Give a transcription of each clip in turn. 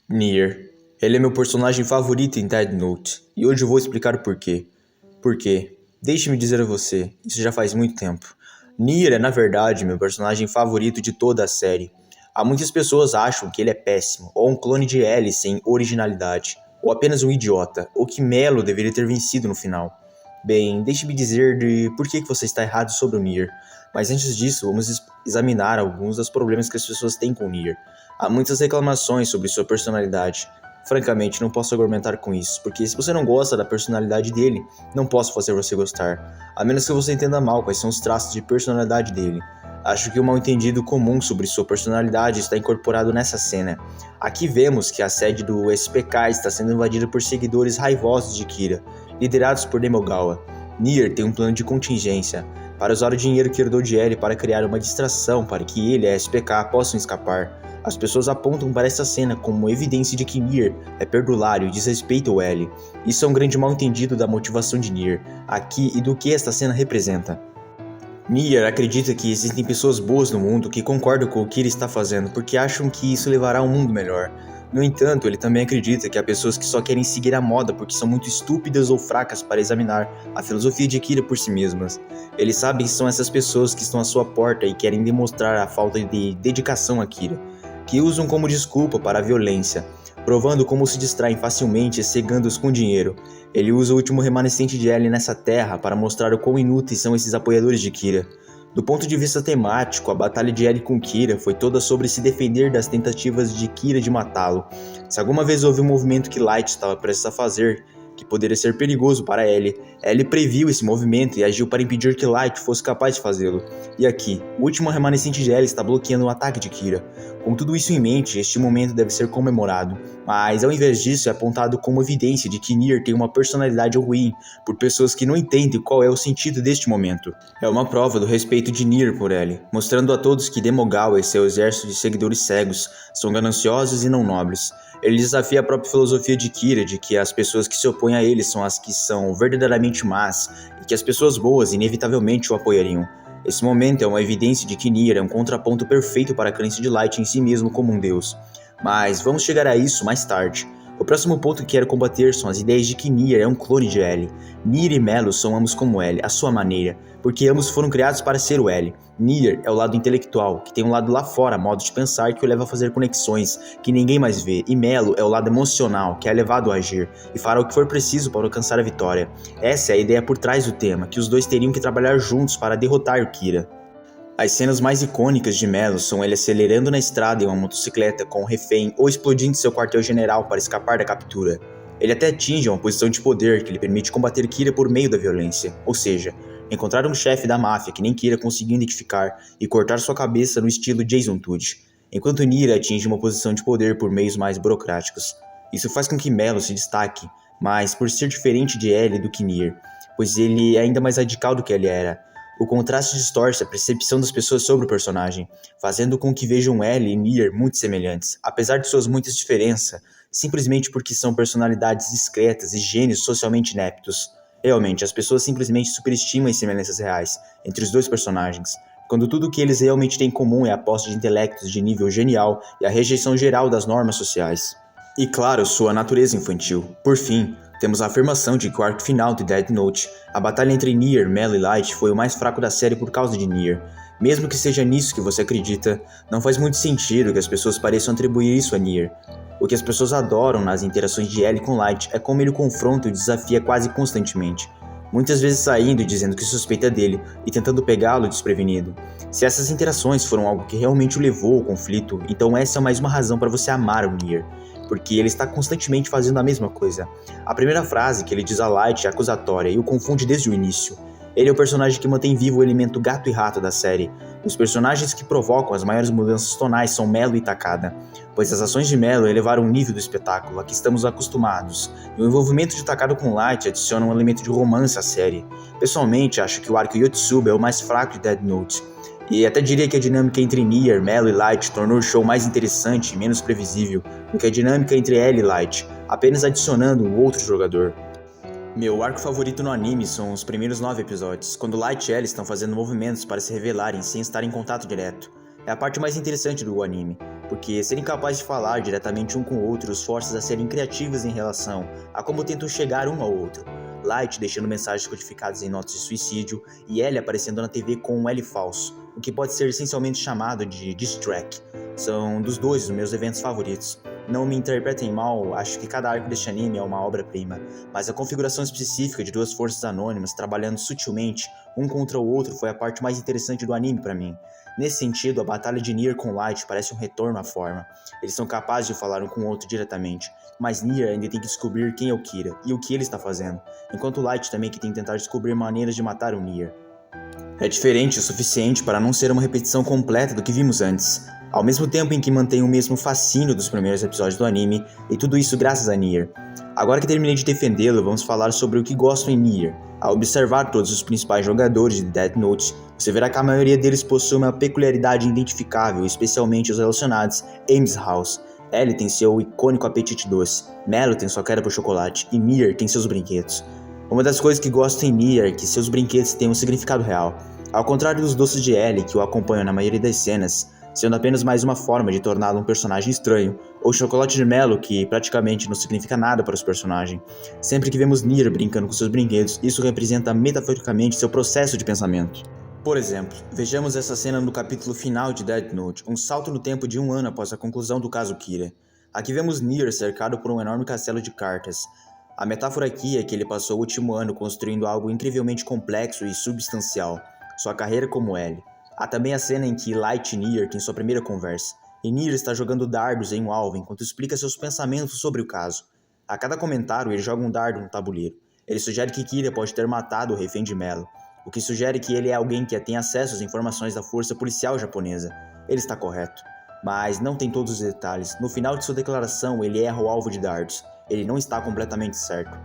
Nier. Ele é meu personagem favorito em Death Note, e hoje eu vou explicar o porquê. Por quê? Deixe-me dizer a você, isso já faz muito tempo. Nier é, na verdade, meu personagem favorito de toda a série. Há muitas pessoas acham que ele é péssimo, ou um clone de L sem originalidade, ou apenas um idiota, ou que Melo deveria ter vencido no final. Bem, deixe-me dizer de por que você está errado sobre o Nier, mas antes disso, vamos examinar alguns dos problemas que as pessoas têm com o Nier. Há muitas reclamações sobre sua personalidade. Francamente, não posso argumentar com isso, porque se você não gosta da personalidade dele, não posso fazer você gostar, a menos que você entenda mal quais são os traços de personalidade dele. Acho que o mal-entendido comum sobre sua personalidade está incorporado nessa cena. Aqui vemos que a sede do SPK está sendo invadida por seguidores raivosos de Kira, liderados por Demogawa. Nier tem um plano de contingência, para usar o dinheiro que herdou de L para criar uma distração para que ele e a SPK possam escapar. As pessoas apontam para essa cena como evidência de que Nier é perdulário e desrespeita o L. Isso é um grande mal-entendido da motivação de Nier, aqui e do que esta cena representa. Nier acredita que existem pessoas boas no mundo que concordam com o que ele está fazendo porque acham que isso levará a um mundo melhor. No entanto, ele também acredita que há pessoas que só querem seguir a moda porque são muito estúpidas ou fracas para examinar a filosofia de Kira por si mesmas. Ele sabe que são essas pessoas que estão à sua porta e querem demonstrar a falta de dedicação a Kira, que usam como desculpa para a violência, provando como se distraem facilmente e cegando-os com dinheiro. Ele usa o último remanescente de L nessa terra para mostrar o quão inúteis são esses apoiadores de Kira. Do ponto de vista temático, a batalha de L com Kira foi toda sobre se defender das tentativas de Kira de matá-lo. Se alguma vez houve um movimento que Light estava prestes a fazer, que poderia ser perigoso para L previu esse movimento e agiu para impedir que Light fosse capaz de fazê-lo. E aqui, o último remanescente de L está bloqueando o ataque de Kira. Com tudo isso em mente, este momento deve ser comemorado, mas ao invés disso é apontado como evidência de que Nier tem uma personalidade ruim por pessoas que não entendem qual é o sentido deste momento. É uma prova do respeito de Nier por L, mostrando a todos que Demogawa e seu exército de seguidores cegos são gananciosos e não nobres. Ele desafia a própria filosofia de Kira de que as pessoas que se opõem a ele são as que são verdadeiramente más e que as pessoas boas inevitavelmente o apoiariam. Esse momento é uma evidência de que Nier é um contraponto perfeito para a crença de Light em si mesmo como um deus. Mas vamos chegar a isso mais tarde. O próximo ponto que quero combater são as ideias de que Nier é um clone de L. Nier e Melo são ambos como L, à sua maneira, porque ambos foram criados para ser o L. Nier é o lado intelectual, que tem um lado lá fora, modo de pensar que o leva a fazer conexões que ninguém mais vê, e Melo é o lado emocional, que é levado a agir, e fará o que for preciso para alcançar a vitória. Essa é a ideia por trás do tema, que os dois teriam que trabalhar juntos para derrotar o Kira. As cenas mais icônicas de Melo são ele acelerando na estrada em uma motocicleta com um refém ou explodindo seu quartel-general para escapar da captura. Ele até atinge uma posição de poder que lhe permite combater Kira por meio da violência, ou seja, encontrar um chefe da máfia que nem Kira conseguiu identificar e cortar sua cabeça no estilo Jason Todd, enquanto Nier atinge uma posição de poder por meios mais burocráticos. Isso faz com que Melo se destaque, mas por ser diferente de L do que Nier, pois ele é ainda mais radical do que ele era. O contraste distorce a percepção das pessoas sobre o personagem, fazendo com que vejam L e Nier muito semelhantes, apesar de suas muitas diferenças, simplesmente porque são personalidades discretas e gênios socialmente ineptos. Realmente, as pessoas simplesmente superestimam as semelhanças reais entre os dois personagens, quando tudo o que eles realmente têm em comum é a posse de intelectos de nível genial e a rejeição geral das normas sociais. E claro, sua natureza infantil. Por fim, temos a afirmação de que o arco final de Death Note, a batalha entre Nier, Melo e Light, foi o mais fraco da série por causa de Nier. Mesmo que seja nisso que você acredita, não faz muito sentido que as pessoas pareçam atribuir isso a Nier. O que as pessoas adoram nas interações de L com Light é como ele o confronta e o desafia quase constantemente, muitas vezes saindo e dizendo que suspeita dele e tentando pegá-lo desprevenido. Se essas interações foram algo que realmente o levou ao conflito, então essa é mais uma razão para você amar o Nier, porque ele está constantemente fazendo a mesma coisa. A primeira frase que ele diz a Light é acusatória e o confunde desde o início. Ele é o personagem que mantém vivo o elemento gato e rato da série. Os personagens que provocam as maiores mudanças tonais são Melo e Takada, pois as ações de Melo elevaram o nível do espetáculo a que estamos acostumados, e o envolvimento de Takada com Light adiciona um elemento de romance à série. Pessoalmente, acho que o arco Yotsuba é o mais fraco de Death Note, e até diria que a dinâmica entre Nier, Melo e Light tornou o show mais interessante e menos previsível do que a dinâmica entre L e Light, apenas adicionando um outro jogador. Meu arco favorito no anime são os primeiros 9 episódios, quando Light e L estão fazendo movimentos para se revelarem sem estar em contato direto. É a parte mais interessante do anime. porque serem capazes de falar diretamente um com o outro os força a serem criativos em relação a como tentam chegar um ao outro. Light deixando mensagens codificadas em notas de suicídio e Ellie aparecendo na TV com um L falso, o que pode ser essencialmente chamado de diss track. São dos dois os meus eventos favoritos. Não me interpretem mal, acho que cada arco deste anime é uma obra-prima, mas a configuração específica de duas forças anônimas trabalhando sutilmente um contra o outro foi a parte mais interessante do anime para mim. Nesse sentido, a batalha de Nier com Light parece um retorno à forma. Eles são capazes de falar um com o outro diretamente, mas Nier ainda tem que descobrir quem é o Kira e o que ele está fazendo, enquanto Light também que tem que tentar descobrir maneiras de matar o Nier. É diferente o suficiente para não ser uma repetição completa do que vimos antes, ao mesmo tempo em que mantém o mesmo fascínio dos primeiros episódios do anime, e tudo isso graças a Nier. Agora que terminei de defendê-lo, vamos falar sobre o que gosto em Nier. Ao observar todos os principais jogadores de Death Note, você verá que a maioria deles possui uma peculiaridade identificável, especialmente os relacionados a Ames House. Ellie tem seu icônico apetite doce, Mello tem sua queda por chocolate e Nier tem seus brinquedos. Uma das coisas que gosto em Nier é que seus brinquedos têm um significado real. Ao contrário dos doces de Ellie, que o acompanham na maioria das cenas, sendo apenas mais uma forma de torná-lo um personagem estranho, ou chocolate de Mello, que praticamente não significa nada para os personagens. Sempre que vemos Nier brincando com seus brinquedos, isso representa metaforicamente seu processo de pensamento. Por exemplo, vejamos essa cena no capítulo final de Death Note, um salto no tempo de 1 ano após a conclusão do caso Kira. Aqui vemos Nier cercado por um enorme castelo de cartas. A metáfora aqui é que ele passou o último ano construindo algo incrivelmente complexo e substancial, sua carreira como L. Há também a cena em que Light e Nier têm sua primeira conversa, e Nier está jogando dardos em um alvo enquanto explica seus pensamentos sobre o caso. A cada comentário ele joga um dardo no tabuleiro. Ele sugere que Kira pode ter matado o refém de Mello, o que sugere que ele é alguém que tem acesso às informações da força policial japonesa. Ele está correto, mas não tem todos os detalhes. No final de sua declaração ele erra o alvo de dardos. Ele não está completamente certo.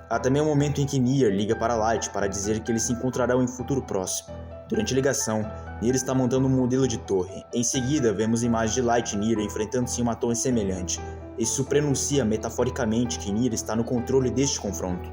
Há também um momento em que Nier liga para Light para dizer que eles se encontrarão em futuro próximo. Durante a ligação, Nier está montando um modelo de torre. Em seguida, vemos imagens de Light e Nier enfrentando-se em uma torre semelhante. Isso prenuncia metaforicamente que Nier está no controle deste confronto.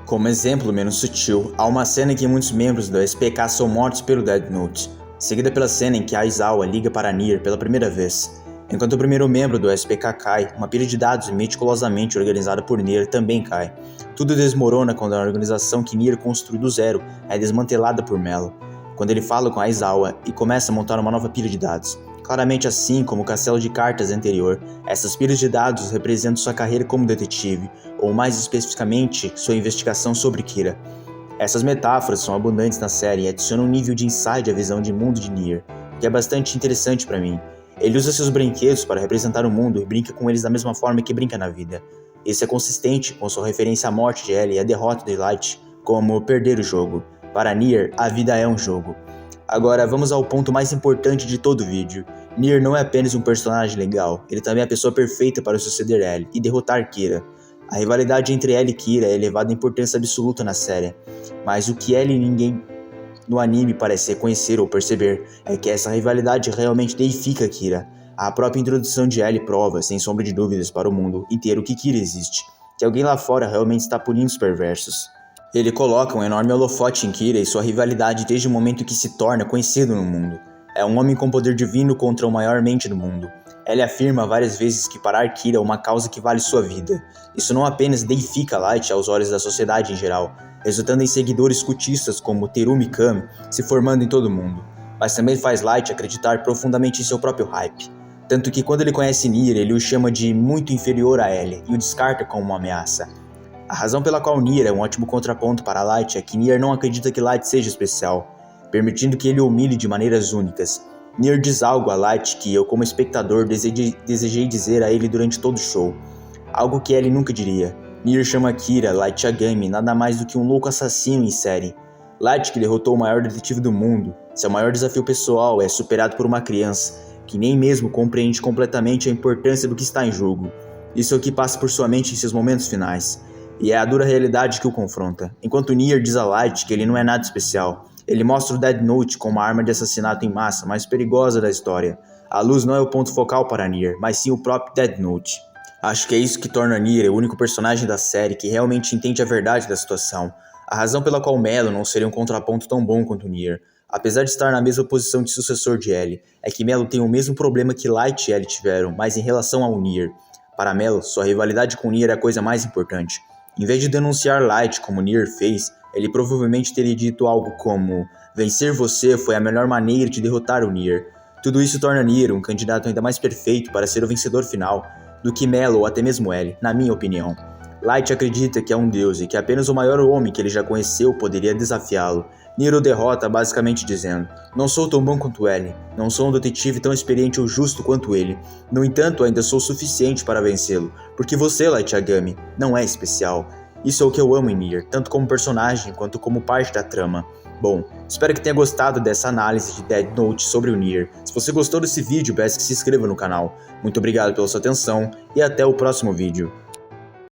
Como exemplo menos sutil, há uma cena em que muitos membros do SPK são mortos pelo Death Note, seguida pela cena em que Aizawa liga para Nier pela primeira vez. Enquanto o primeiro membro do SPK cai, uma pilha de dados meticulosamente organizada por Nier também cai. Tudo desmorona quando a organização que Nier construiu do zero é desmantelada por Mello, quando ele fala com Aizawa e começa a montar uma nova pilha de dados. Claramente assim como o castelo de cartas anterior, essas pilhas de dados representam sua carreira como detetive, ou mais especificamente, sua investigação sobre Kira. Essas metáforas são abundantes na série e adicionam um nível de insight à visão de mundo de Nier, que é bastante interessante para mim. Ele usa seus brinquedos para representar o mundo e brinca com eles da mesma forma que brinca na vida. Isso é consistente com sua referência à morte de Ellie e à derrota de Light, como perder o jogo. Para Nier, a vida é um jogo. Agora vamos ao ponto mais importante de todo o vídeo. Nier não é apenas um personagem legal, ele também é a pessoa perfeita para suceder Ellie e derrotar Kira. A rivalidade entre Ellie e Kira é elevada em importância absoluta na série, mas o que Ellie ninguém no anime parece reconhecer ou perceber é que essa rivalidade realmente deifica Kira. A própria introdução de Ellie prova, sem sombra de dúvidas para o mundo inteiro, que Kira existe, que alguém lá fora realmente está punindo os perversos. Ele coloca um enorme holofote em Kira e sua rivalidade desde o momento que se torna conhecido no mundo. É um homem com poder divino contra o maior mente do mundo. Ele afirma várias vezes que parar Kira é uma causa que vale sua vida. Isso não apenas deifica Light aos olhos da sociedade em geral, resultando em seguidores cultistas como Terumi Kami se formando em todo o mundo, mas também faz Light acreditar profundamente em seu próprio hype. Tanto que quando ele conhece Nier, ele o chama de muito inferior a Ellie e o descarta como uma ameaça. A razão pela qual Nier é um ótimo contraponto para Light é que Nier não acredita que Light seja especial, permitindo que ele o humilhe de maneiras únicas. Nier diz algo a Light que eu, como espectador, desejei dizer a ele durante todo o show. Algo que Ellie nunca diria. Nier chama Kira, Light Yagami, nada mais do que um louco assassino em série. Light, que derrotou o maior detetive do mundo, seu maior desafio pessoal é superado por uma criança, que nem mesmo compreende completamente a importância do que está em jogo. Isso é o que passa por sua mente em seus momentos finais, e é a dura realidade que o confronta. Enquanto Nier diz a Light que ele não é nada especial, ele mostra o Death Note como uma arma de assassinato em massa mais perigosa da história. A luz não é o ponto focal para Nier, mas sim o próprio Death Note. Acho que é isso que torna Nier o único personagem da série que realmente entende a verdade da situação. A razão pela qual Mello não seria um contraponto tão bom quanto Nier. Apesar de estar na mesma posição de sucessor de L, é que Melo tem o mesmo problema que Light e L tiveram, mas em relação ao Nier. Para Melo, sua rivalidade com Nier é a coisa mais importante. Em vez de denunciar Light como Nier fez, ele provavelmente teria dito algo como: vencer você foi a melhor maneira de derrotar o Nier. Tudo isso torna Nier um candidato ainda mais perfeito para ser o vencedor final do que Melo ou até mesmo L, na minha opinião. Light acredita que é um deus e que apenas o maior homem que ele já conheceu poderia desafiá-lo. Nier o derrota basicamente dizendo: não sou tão bom quanto ele, não sou um detetive tão experiente ou justo quanto ele. No entanto, ainda sou o suficiente para vencê-lo, porque você, Light Yagami, não é especial. Isso é o que eu amo em Nier, tanto como personagem quanto como parte da trama. Bom, espero que tenha gostado dessa análise de Death Note sobre o Nier. Se você gostou desse vídeo, peço que se inscreva no canal. Muito obrigado pela sua atenção e até o próximo vídeo.